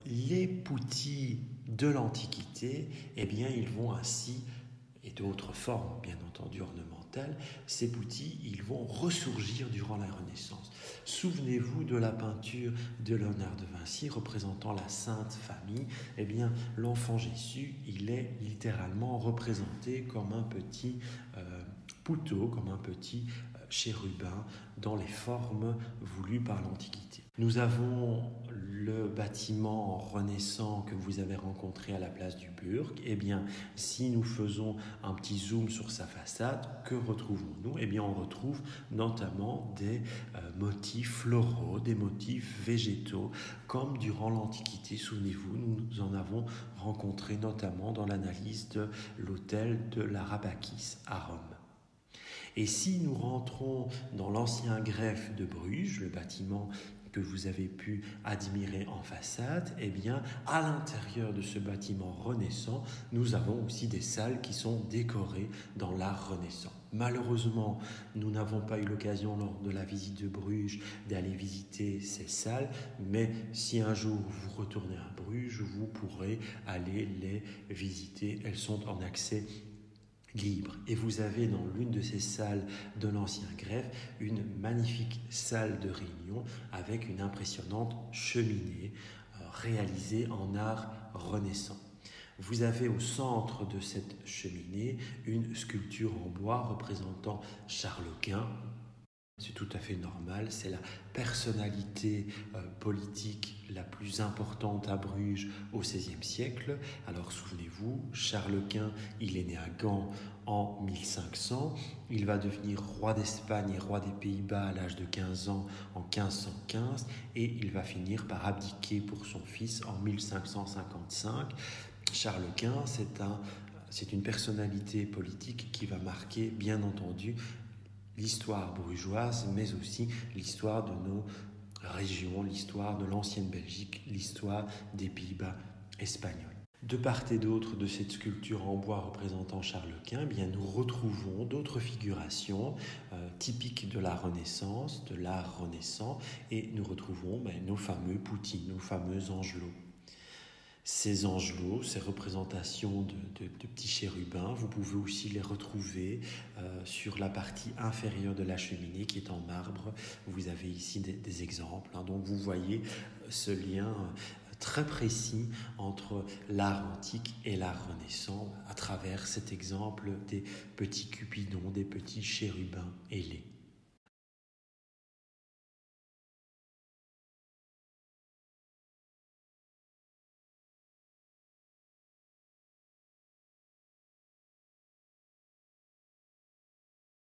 Les poutis de l'Antiquité, eh bien, ils vont ainsi, et d'autres formes, bien entendu, ornementales, ces poutis, ils vont ressurgir durant la Renaissance. Souvenez-vous de la peinture de Léonard de Vinci représentant la Sainte Famille. Eh bien, l'enfant Jésus, il est littéralement représenté comme un petit poutot, comme un petit chérubin dans les formes voulues par l'Antiquité. Nous avons le bâtiment renaissant que vous avez rencontré à la place du Burg. Eh bien, si nous faisons un petit zoom sur sa façade, que retrouvons-nous? Eh bien, on retrouve notamment des motifs floraux, des motifs végétaux, comme durant l'Antiquité. Souvenez-vous, nous en avons rencontré notamment dans l'analyse de l'hôtel de l'Arabakis à Rome. Et si nous rentrons dans l'ancien greffe de Bruges, le bâtiment que vous avez pu admirer en façade, eh bien, à l'intérieur de ce bâtiment renaissant, nous avons aussi des salles qui sont décorées dans l'art renaissant. Malheureusement, nous n'avons pas eu l'occasion lors de la visite de Bruges d'aller visiter ces salles, mais si un jour vous retournez à Bruges, vous pourrez aller les visiter. Elles sont en accès libre. Et vous avez dans l'une de ces salles de l'ancien greffe une magnifique salle de réunion avec une impressionnante cheminée réalisée en art renaissant. Vous avez au centre de cette cheminée une sculpture en bois représentant Charles Quint. C'est tout à fait normal, c'est la personnalité politique la plus importante à Bruges au XVIe siècle. Alors souvenez-vous, Charles Quint, il est né à Gand en 1500, il va devenir roi d'Espagne et roi des Pays-Bas à l'âge de 15 ans en 1515 et il va finir par abdiquer pour son fils en 1555. Charles Quint, c'est une personnalité politique qui va marquer, bien entendu, l'histoire brugeoise, mais aussi l'histoire de nos régions, l'histoire de l'ancienne Belgique, l'histoire des Pays-Bas espagnols. De part et d'autre de cette sculpture en bois représentant Charles Quint, eh bien, nous retrouvons d'autres figurations typiques de la Renaissance, de l'art renaissant, et nous retrouvons nos fameux poutis, nos fameux angelots. Ces angelots, ces représentations de petits chérubins, vous pouvez aussi les retrouver sur la partie inférieure de la cheminée qui est en marbre. Vous avez ici des exemples. Donc vous voyez ce lien très précis entre l'art antique et l'art renaissant à travers cet exemple des petits cupidons, des petits chérubins ailés.